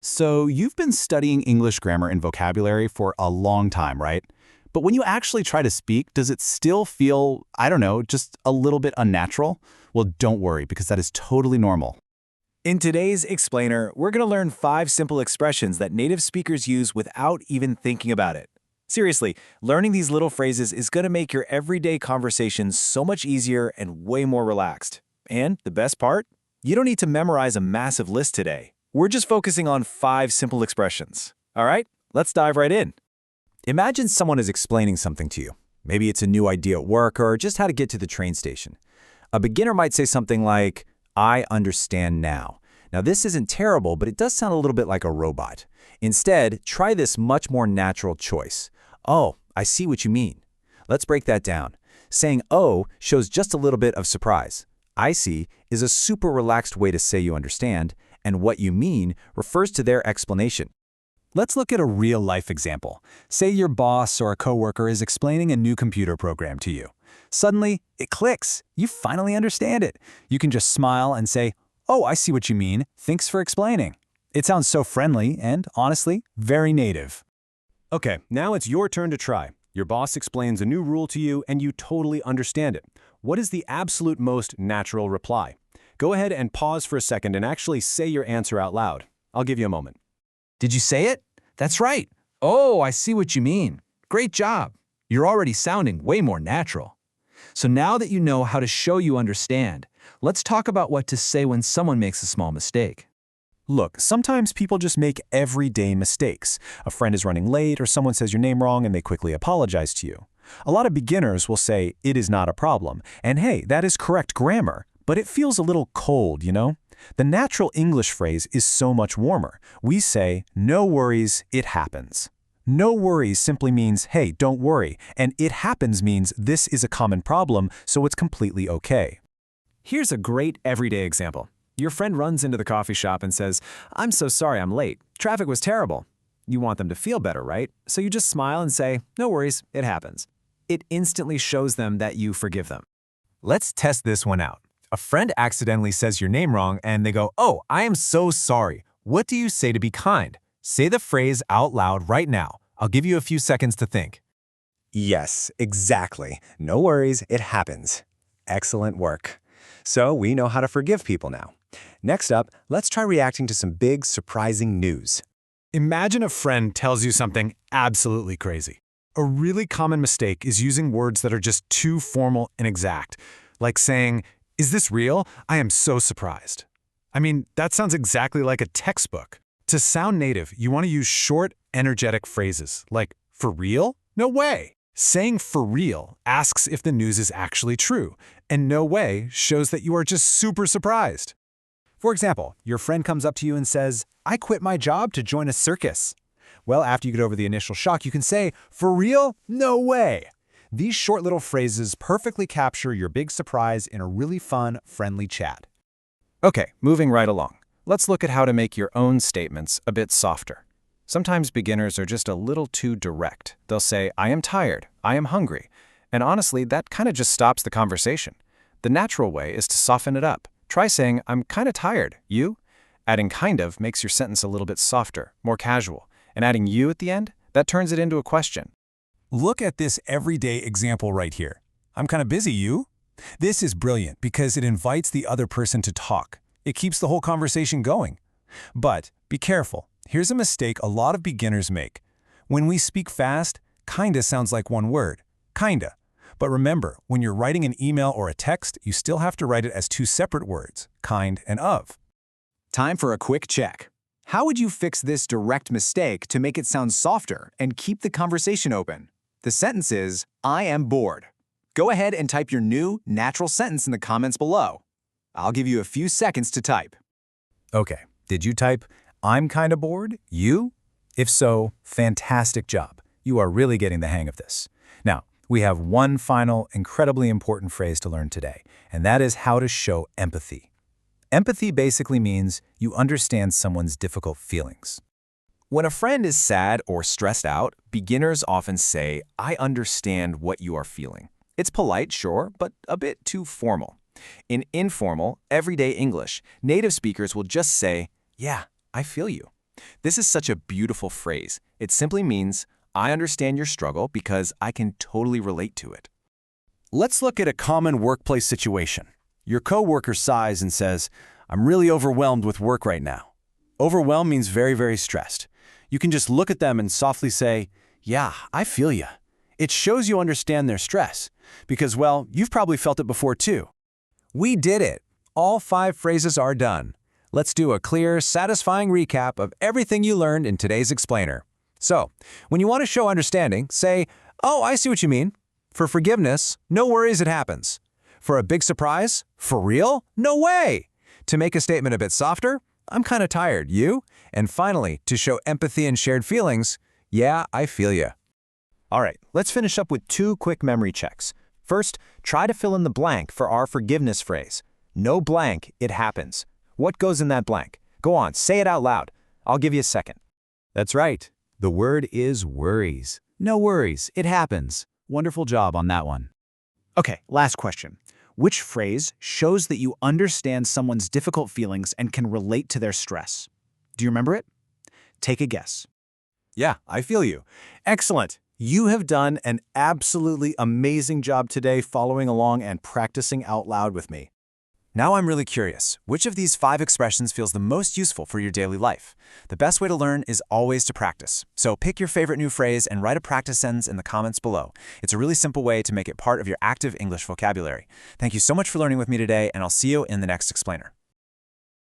So you've been studying English grammar and vocabulary for a long time, right? But when you actually try to speak, does it still feel, I don't know, just a little bit unnatural? Well, don't worry, because that is totally normal. In today's Explainer, we're going to learn 5 simple expressions that native speakers use without even thinking about it. Seriously, learning these little phrases is going to make your everyday conversations so much easier and way more relaxed. And the best part? You don't need to memorize a massive list today. We're just focusing on 5 simple expressions. All right, let's dive right in. Imagine someone is explaining something to you. Maybe it's a new idea at work or just how to get to the train station. A beginner might say something like, "I understand now." Now, this isn't terrible, but it does sound a little bit like a robot. Instead, try this much more natural choice. "Oh, I see what you mean." Let's break that down. Saying "oh" shows just a little bit of surprise. "I see" is a super relaxed way to say you understand, and "what you mean" refers to their explanation. Let's look at a real-life example. Say your boss or a coworker is explaining a new computer program to you. Suddenly, it clicks. You finally understand it. You can just smile and say, "Oh, I see what you mean. Thanks for explaining." It sounds so friendly and, honestly, very native. Okay, now it's your turn to try. Your boss explains a new rule to you and you totally understand it. What is the absolute most natural reply? Go ahead and pause for a second and actually say your answer out loud. I'll give you a moment. Did you say it? That's right. "Oh, I see what you mean. Great job. You're already sounding way more natural." So now that you know how to show you understand, let's talk about what to say when someone makes a small mistake. Look, sometimes people just make everyday mistakes. A friend is running late or someone says your name wrong and they quickly apologize to you. A lot of beginners will say, "It is not a problem." And hey, that is correct grammar, but it feels a little cold, you know? The natural English phrase is so much warmer. We say, "No worries, it happens." No worries simply means, hey, don't worry, and "it happens" means this is a common problem, so it's completely okay. Here's a great everyday example. Your friend runs into the coffee shop and says, "I'm so sorry I'm late. Traffic was terrible." You want them to feel better, right? So you just smile and say, "No worries, it happens." It instantly shows them that you forgive them. Let's test this one out. A friend accidentally says your name wrong and they go, "Oh, I am so sorry." What do you say to be kind? Say the phrase out loud right now. I'll give you a few seconds to think. Yes, exactly. No worries, it happens. Excellent work. So we know how to forgive people now. Next up, let's try reacting to some big, surprising news. Imagine a friend tells you something absolutely crazy. A really common mistake is using words that are just too formal and exact, like saying, "Is this real? I am so surprised." I mean, that sounds exactly like a textbook. To sound native, you want to use short, energetic phrases like, "For real? No way." Saying "for real" asks if the news is actually true, and "no way" shows that you are just super surprised. For example, your friend comes up to you and says, "I quit my job to join a circus." Well, after you get over the initial shock, you can say, "For real? No way." These short little phrases perfectly capture your big surprise in a really fun, friendly chat. Okay, moving right along. Let's look at how to make your own statements a bit softer. Sometimes beginners are just a little too direct. They'll say, "I am tired," "I am hungry," and honestly, that kind of just stops the conversation. The natural way is to soften it up. Try saying, "I'm kind of tired. You?" Adding "kind of" makes your sentence a little bit softer, more casual, and adding "you" at the end, that turns it into a question. Look at this everyday example right here. "I'm kind of busy, you?" This is brilliant because it invites the other person to talk. It keeps the whole conversation going. But be careful. Here's a mistake a lot of beginners make. When we speak fast, kinda sounds like one word, kinda. But remember, when you're writing an email or a text, you still have to write it as 2 separate words, kind and of. Time for a quick check. How would you fix this direct mistake to make it sound softer and keep the conversation open? The sentence is, "I am bored." Go ahead and type your new, natural sentence in the comments below. I'll give you a few seconds to type. Okay, did you type, "I'm kinda bored"? You? If so, fantastic job. You are really getting the hang of this. Now, we have one final, incredibly important phrase to learn today, and that is how to show empathy. Empathy basically means you understand someone's difficult feelings. When a friend is sad or stressed out, beginners often say, "I understand what you are feeling." It's polite, sure, but a bit too formal. In informal, everyday English, native speakers will just say, "Yeah, I feel you." This is such a beautiful phrase. It simply means, I understand your struggle because I can totally relate to it. Let's look at a common workplace situation. Your coworker sighs and says, "I'm really overwhelmed with work right now." Overwhelmed means very, very stressed. You can just look at them and softly say, "Yeah, I feel ya." It shows you understand their stress because, well, you've probably felt it before too. We did it. All 5 phrases are done. Let's do a clear, satisfying recap of everything you learned in today's explainer. So, when you want to show understanding, say, "Oh, I see what you mean." For forgiveness, "No worries, it happens." For a big surprise, "For real? No way." To make a statement a bit softer, "I'm kind of tired, you?" And finally, to show empathy and shared feelings, "Yeah, I feel ya." All right, let's finish up with 2 quick memory checks. First, try to fill in the blank for our forgiveness phrase. No blank, it happens. What goes in that blank? Go on, say it out loud. I'll give you a second. That's right. The word is worries. No worries, it happens. Wonderful job on that one. Okay, last question. Which phrase shows that you understand someone's difficult feelings and can relate to their stress? Do you remember it? Take a guess. Yeah, I feel you. Excellent. You have done an absolutely amazing job today following along and practicing out loud with me. Now I'm really curious, which of these 5 expressions feels the most useful for your daily life? The best way to learn is always to practice. So pick your favorite new phrase and write a practice sentence in the comments below. It's a really simple way to make it part of your active English vocabulary. Thank you so much for learning with me today, and I'll see you in the next explainer.